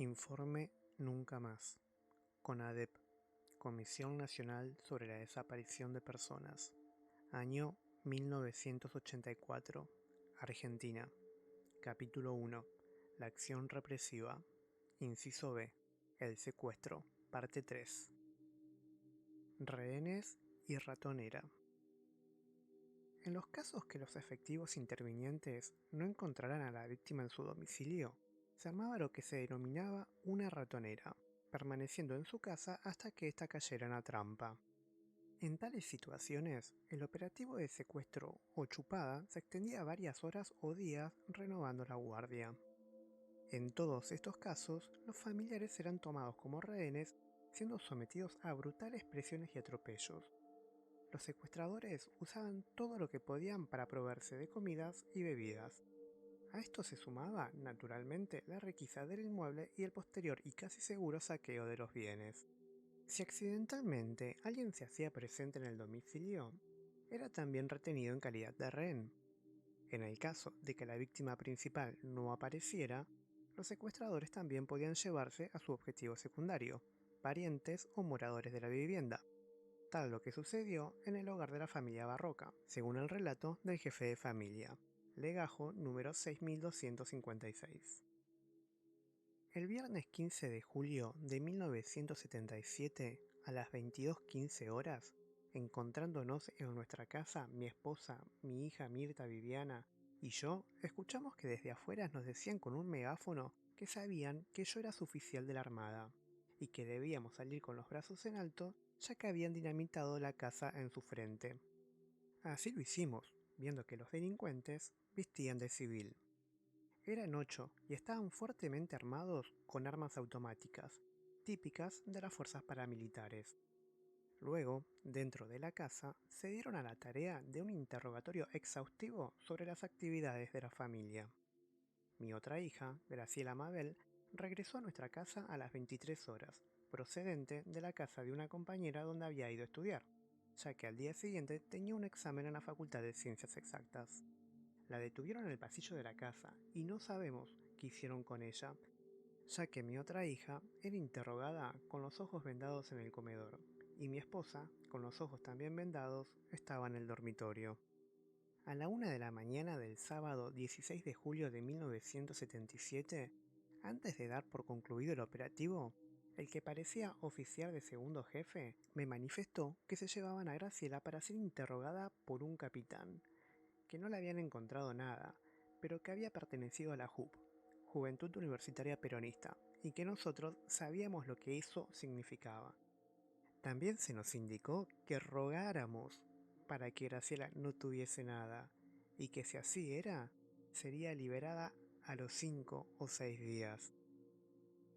Informe Nunca Más. CONADEP, Comisión Nacional sobre la Desaparición de Personas. Año 1984. Argentina. Capítulo 1. La acción represiva. Inciso B. El secuestro. Parte 3. Rehenes y ratonera. En los casos que los efectivos intervinientes no encontraran a la víctima en su domicilio, se armaba lo que se denominaba una ratonera, permaneciendo en su casa hasta que ésta cayera en la trampa. En tales situaciones, el operativo de secuestro o chupada se extendía varias horas o días renovando la guardia. En todos estos casos, los familiares eran tomados como rehenes, siendo sometidos a brutales presiones y atropellos. Los secuestradores usaban todo lo que podían para proveerse de comidas y bebidas. A esto se sumaba, naturalmente, la requisa del inmueble y el posterior y casi seguro saqueo de los bienes. Si accidentalmente alguien se hacía presente en el domicilio, era también retenido en calidad de rehén. En el caso de que la víctima principal no apareciera, los secuestradores también podían llevarse a su objetivo secundario, parientes o moradores de la vivienda, tal lo que sucedió en el hogar de la familia Barroca, según el relato del jefe de familia, legajo número 6256. El viernes 15 de julio de 1977, a las 22:15 horas, encontrándonos en nuestra casa mi esposa, mi hija Mirta Viviana y yo, escuchamos que desde afuera nos decían con un megáfono que sabían que yo era suboficial de la Armada y que debíamos salir con los brazos en alto ya que habían dinamitado la casa en su frente. Así lo hicimos, viendo que los delincuentes vestían de civil. Eran 8 y estaban fuertemente armados con armas automáticas, típicas de las fuerzas paramilitares. Luego, dentro de la casa, se dieron a la tarea de un interrogatorio exhaustivo sobre las actividades de la familia. Mi otra hija, Graciela Mabel, regresó a nuestra casa a las 23 horas, procedente de la casa de una compañera donde había ido a estudiar, ya que al día siguiente tenía un examen en la Facultad de Ciencias Exactas. La detuvieron en el pasillo de la casa y no sabemos qué hicieron con ella, ya que mi otra hija era interrogada con los ojos vendados en el comedor y mi esposa, con los ojos también vendados, estaba en el dormitorio. A la 1 de la mañana del sábado 16 de julio de 1977, antes de dar por concluido el operativo, el que parecía oficial de segundo jefe me manifestó que se llevaban a Graciela para ser interrogada por un capitán, que no le habían encontrado nada, pero que había pertenecido a la JUP, Juventud Universitaria Peronista, y que nosotros sabíamos lo que eso significaba. También se nos indicó que rogáramos para que Graciela no tuviese nada, y que si así era, sería liberada a los 5 o 6 días.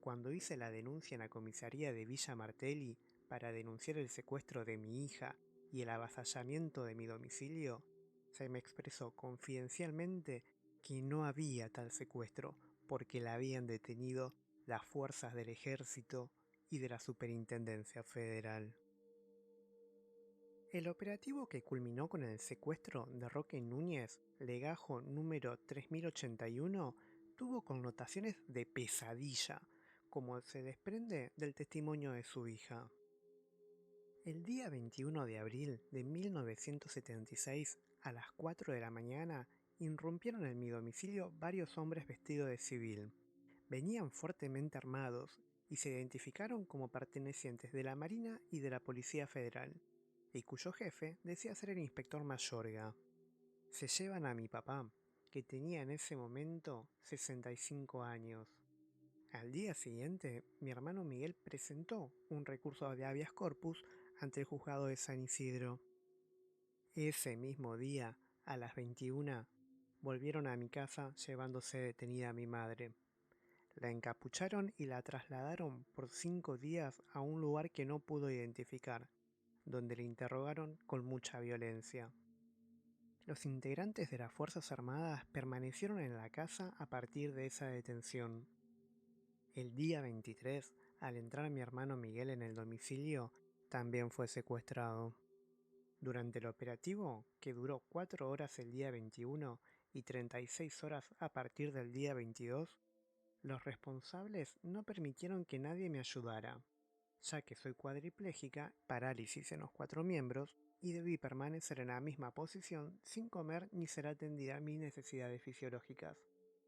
Cuando hice la denuncia en la comisaría de Villa Martelli para denunciar el secuestro de mi hija y el avasallamiento de mi domicilio, se me expresó confidencialmente que no había tal secuestro porque la habían detenido las fuerzas del ejército y de la Superintendencia Federal. El operativo que culminó con el secuestro de Roque Núñez, legajo número 3081, tuvo connotaciones de pesadilla, como se desprende del testimonio de su hija. El día 21 de abril de 1976, a las 4 de la mañana, irrumpieron en mi domicilio varios hombres vestidos de civil. Venían fuertemente armados y se identificaron como pertenecientes de la Marina y de la Policía Federal, y cuyo jefe decía ser el inspector Mayorga. Se llevan a mi papá, que tenía en ese momento 65 años. Al día siguiente, mi hermano Miguel presentó un recurso de habeas corpus ante el juzgado de San Isidro. Ese mismo día, a las 21, volvieron a mi casa llevándose detenida a mi madre. La encapucharon y la trasladaron por 5 días a un lugar que no pudo identificar, donde la interrogaron con mucha violencia. Los integrantes de las Fuerzas Armadas permanecieron en la casa a partir de esa detención. El día 23, al entrar mi hermano Miguel en el domicilio, también fue secuestrado. Durante el operativo, que duró 4 horas el día 21 y 36 horas a partir del día 22, Los responsables no permitieron que nadie me ayudara, ya que soy cuadripléjica, parálisis en los 4 miembros, y debí permanecer en la misma posición sin comer ni ser atendida a mis necesidades fisiológicas,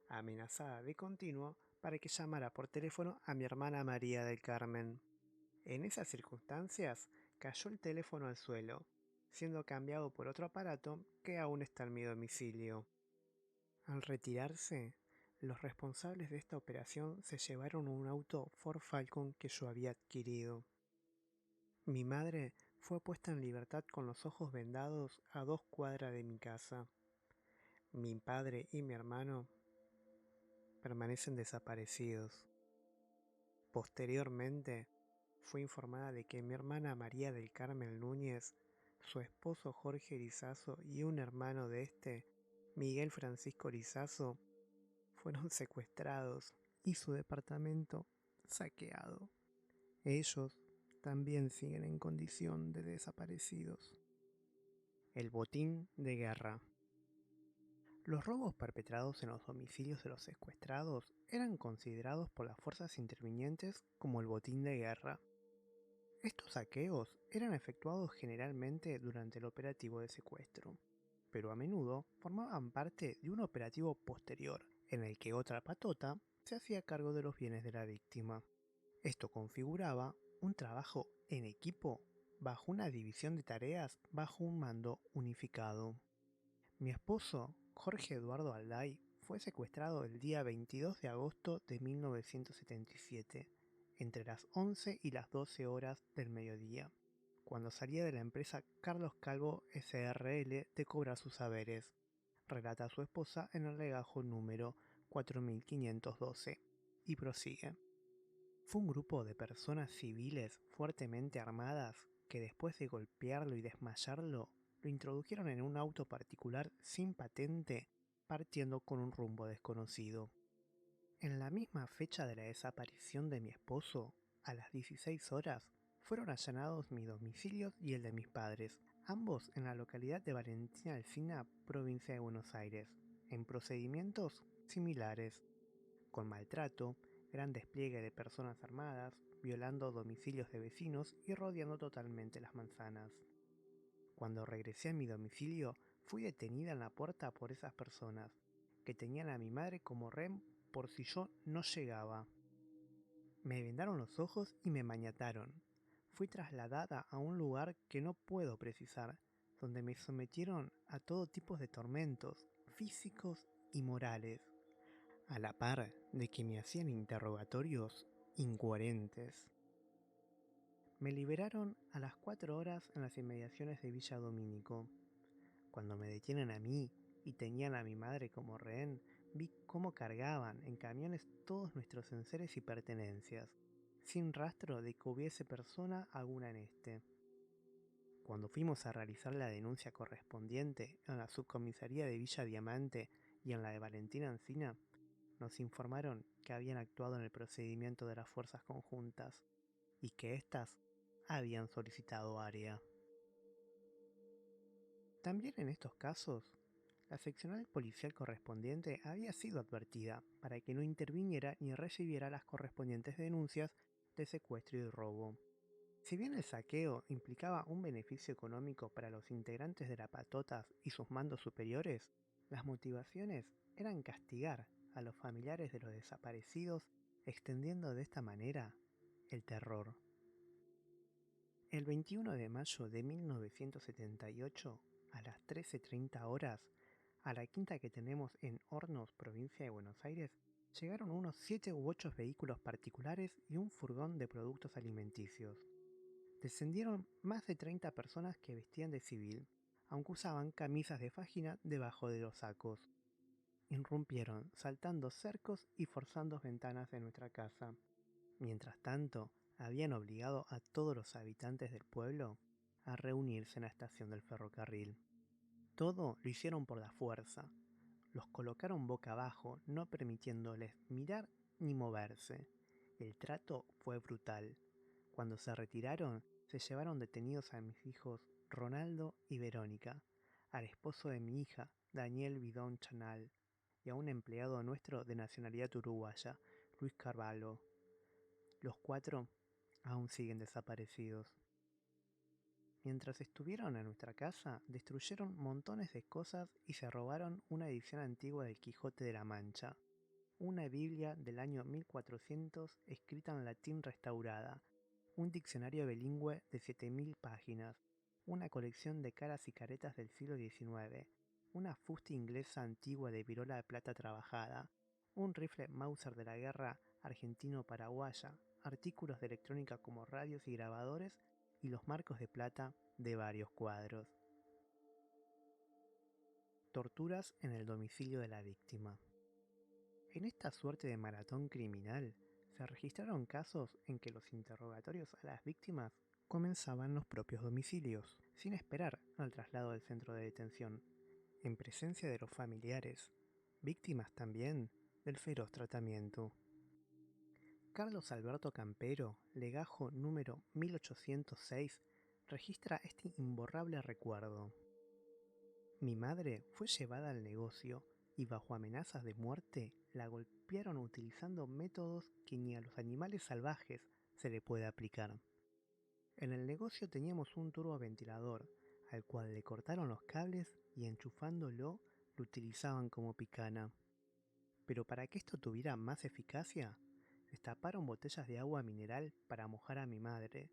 amenazada de continuo para que llamara por teléfono a mi hermana María del Carmen. En esas circunstancias, cayó el teléfono al suelo, siendo cambiado por otro aparato que aún está en mi domicilio. Al retirarse, los responsables de esta operación se llevaron un auto Ford Falcon que yo había adquirido. Mi madre fue puesta en libertad con los ojos vendados a 2 cuadras de mi casa. Mi padre y mi hermano permanecen desaparecidos. Posteriormente, fue informada de que mi hermana María del Carmen Núñez, su esposo Jorge Erizazo y un hermano de este, Miguel Francisco Erizazo, fueron secuestrados y su departamento saqueado. Ellos también siguen en condición de desaparecidos. El botín de guerra. Los robos perpetrados en los domicilios de los secuestrados eran considerados por las fuerzas intervinientes como el botín de guerra. Estos saqueos eran efectuados generalmente durante el operativo de secuestro, pero a menudo formaban parte de un operativo posterior en el que otra patota se hacía cargo de los bienes de la víctima. Esto configuraba un trabajo en equipo bajo una división de tareas bajo un mando unificado. Mi esposo, Jorge Eduardo Alday, fue secuestrado el día 22 de agosto de 1977, entre las 11 y las 12 horas del mediodía, cuando salía de la empresa Carlos Calvo S.R.L. de cobrar sus haberes, relata su esposa en el legajo número 4512, y prosigue. Fue un grupo de personas civiles fuertemente armadas que después de golpearlo y desmayarlo, lo introdujeron en un auto particular sin patente, partiendo con un rumbo desconocido. En la misma fecha de la desaparición de mi esposo, a las 16 horas, fueron allanados mis domicilios y el de mis padres, ambos en la localidad de Valentina Alsina, provincia de Buenos Aires, en procedimientos similares, con maltrato, gran despliegue de personas armadas, violando domicilios de vecinos y rodeando totalmente las manzanas. Cuando regresé a mi domicilio, fui detenida en la puerta por esas personas, que tenían a mi madre como rehén por si yo no llegaba. Me vendaron los ojos y me maniataron. Fui trasladada a un lugar que no puedo precisar, donde me sometieron a todo tipo de tormentos, físicos y morales, a la par de que me hacían interrogatorios incoherentes. Me liberaron a las 4 horas en las inmediaciones de Villa Domínico. Cuando me detienen a mí y tenían a mi madre como rehén, vi cómo cargaban en camiones todos nuestros enseres y pertenencias, sin rastro de que hubiese persona alguna en este. Cuando fuimos a realizar la denuncia correspondiente en la subcomisaría de Villa Diamante y en la de Valentina Encina, nos informaron que habían actuado en el procedimiento de las fuerzas conjuntas y que éstas habían solicitado área. También en estos casos, la seccional policial correspondiente había sido advertida para que no interviniera ni recibiera las correspondientes denuncias de secuestro y robo. Si bien el saqueo implicaba un beneficio económico para los integrantes de la patota y sus mandos superiores, las motivaciones eran castigar a los familiares de los desaparecidos, extendiendo de esta manera el terror. El 21 de mayo de 1978, a las 13:30 horas, a la quinta que tenemos en Hornos, provincia de Buenos Aires, llegaron unos 7 u 8 vehículos particulares y un furgón de productos alimenticios. Descendieron más de 30 personas que vestían de civil, aunque usaban camisas de fajína debajo de los sacos. Irrumpieron saltando cercos y forzando ventanas de nuestra casa. Mientras tanto, habían obligado a todos los habitantes del pueblo a reunirse en la estación del ferrocarril. Todo lo hicieron por la fuerza. Los colocaron boca abajo, no permitiéndoles mirar ni moverse. El trato fue brutal. Cuando se retiraron, se llevaron detenidos a mis hijos Ronaldo y Verónica, al esposo de mi hija, Daniel Bidón Chanal, y a un empleado nuestro de nacionalidad uruguaya, Luis Carvalho. Los 4 aún siguen desaparecidos. Mientras estuvieron en nuestra casa, destruyeron montones de cosas y se robaron una edición antigua del Quijote de la Mancha, una Biblia del año 1400 escrita en latín restaurada, un diccionario bilingüe de 7000 páginas, una colección de caras y caretas del siglo XIX, una fuste inglesa antigua de virola de plata trabajada, un rifle Mauser de la guerra argentino-paraguaya, artículos de electrónica como radios y grabadores y los marcos de plata de varios cuadros. Torturas en el domicilio de la víctima. En esta suerte de maratón criminal, se registraron casos en que los interrogatorios a las víctimas comenzaban en los propios domicilios, sin esperar al traslado del centro de detención, en presencia de los familiares, víctimas también del feroz tratamiento. Carlos Alberto Campero, legajo número 1806, registra este imborrable recuerdo. Mi madre fue llevada al negocio y bajo amenazas de muerte la golpearon utilizando métodos que ni a los animales salvajes se le puede aplicar. En el negocio teníamos un turboventilador, al cual le cortaron los cables y enchufándolo lo utilizaban como picana. Pero para que esto tuviera más eficacia, destaparon botellas de agua mineral para mojar a mi madre,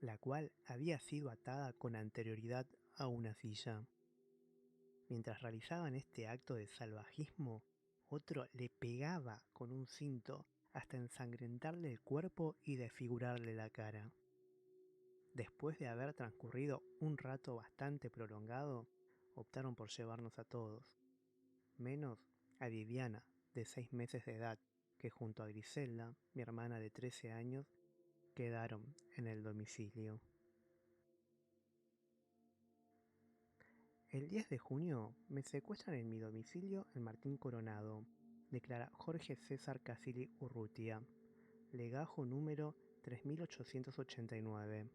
la cual había sido atada con anterioridad a una silla. Mientras realizaban este acto de salvajismo, otro le pegaba con un cinto hasta ensangrentarle el cuerpo y desfigurarle la cara. Después de haber transcurrido un rato bastante prolongado, optaron por llevarnos a todos, menos a Viviana, de 6 meses de edad, que junto a Griselda, mi hermana de 13 años, quedaron en el domicilio. El 10 de junio me secuestran en mi domicilio en Martín Coronado, declara Jorge César Casilli Urrutia, legajo número 3889.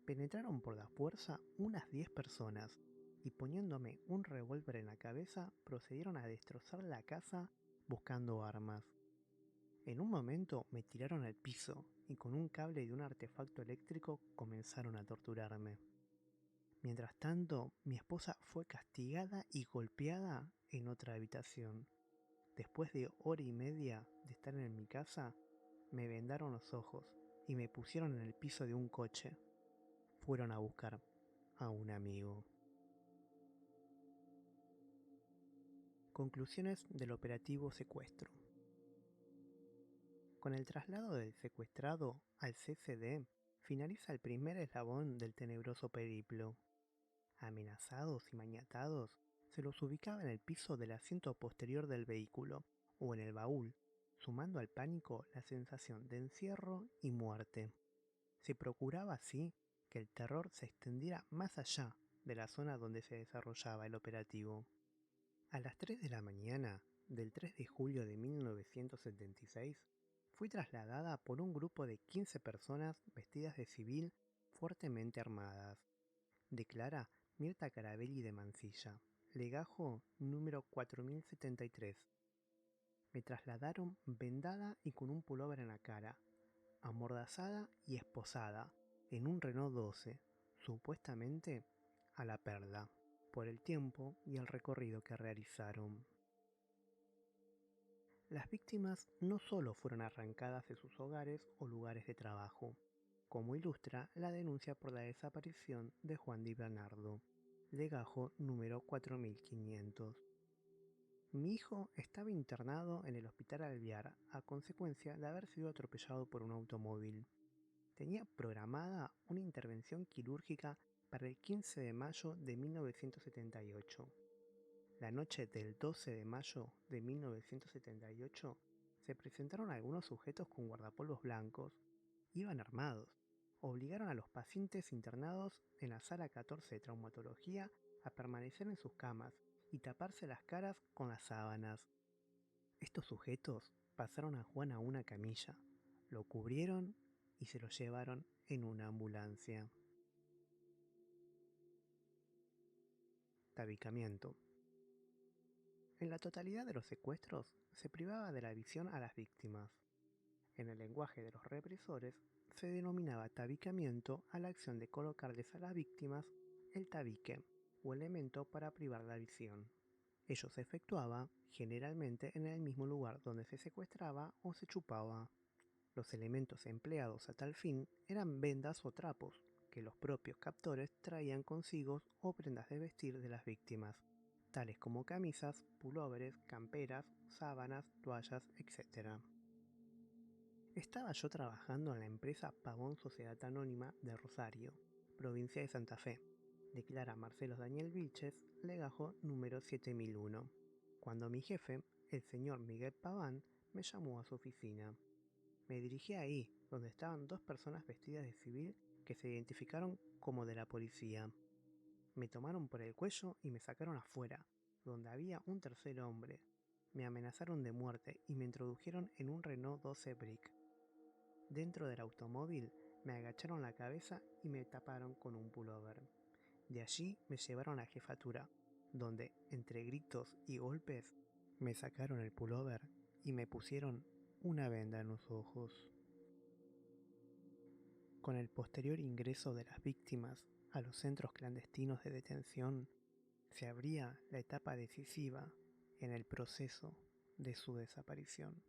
Penetraron por la fuerza unas 10 personas y poniéndome un revólver en la cabeza procedieron a destrozar la casa buscando armas. En un momento me tiraron al piso y con un cable de un artefacto eléctrico comenzaron a torturarme. Mientras tanto, mi esposa fue castigada y golpeada en otra habitación. Después de hora y media de estar en mi casa, me vendaron los ojos y me pusieron en el piso de un coche. Fueron a buscar a un amigo. Conclusiones del operativo secuestro. Con el traslado del secuestrado al CCD, finaliza el primer eslabón del tenebroso periplo. Amenazados y maniatados, se los ubicaba en el piso del asiento posterior del vehículo o en el baúl, sumando al pánico la sensación de encierro y muerte. Se procuraba así que el terror se extendiera más allá de la zona donde se desarrollaba el operativo. A las 3 de la mañana del 3 de julio de 1976, fui trasladada por un grupo de 15 personas vestidas de civil fuertemente armadas, declara Mirta Carabelli de Mansilla, legajo número 4073. Me trasladaron vendada y con un pullover en la cara, amordazada y esposada, en un Renault 12, supuestamente a La Perla, por el tiempo y el recorrido que realizaron. Las víctimas no solo fueron arrancadas de sus hogares o lugares de trabajo, como ilustra la denuncia por la desaparición de Juan Di Bernardo, legajo número 4500. Mi hijo estaba internado en el hospital Alvear a consecuencia de haber sido atropellado por un automóvil. Tenía programada una intervención quirúrgica para el 15 de mayo de 1978. La noche del 12 de mayo de 1978 se presentaron algunos sujetos con guardapolvos blancos, iban armados, obligaron a los pacientes internados en la sala 14 de traumatología a permanecer en sus camas y taparse las caras con las sábanas. Estos sujetos pasaron a Juan a una camilla, lo cubrieron y se lo llevaron en una ambulancia. Tabicamiento. En la totalidad de los secuestros se privaba de la visión a las víctimas. En el lenguaje de los represores se denominaba tabicamiento a la acción de colocarles a las víctimas el tabique o elemento para privar la visión. Ello se efectuaba generalmente en el mismo lugar donde se secuestraba o se chupaba. Los elementos empleados a tal fin eran vendas o trapos que los propios captores traían consigo o prendas de vestir de las víctimas, tales como camisas, pulóveres, camperas, sábanas, toallas, etc. Estaba yo trabajando en la empresa Pavón Sociedad Anónima de Rosario, provincia de Santa Fe, declara Marcelo Daniel Vilches, legajo número 7001, cuando mi jefe, el señor Miguel Paván, me llamó a su oficina. Me dirigí ahí, donde estaban dos personas vestidas de civil que se identificaron como de la policía. Me tomaron por el cuello y me sacaron afuera, donde había un tercer hombre. Me amenazaron de muerte y me introdujeron en un Renault 12 Brick. Dentro del automóvil me agacharon la cabeza y me taparon con un pullover. De allí me llevaron a jefatura, donde, entre gritos y golpes, me sacaron el pullover y me pusieron una venda en los ojos. Con el posterior ingreso de las víctimas a los centros clandestinos de detención, se abría la etapa decisiva en el proceso de su desaparición.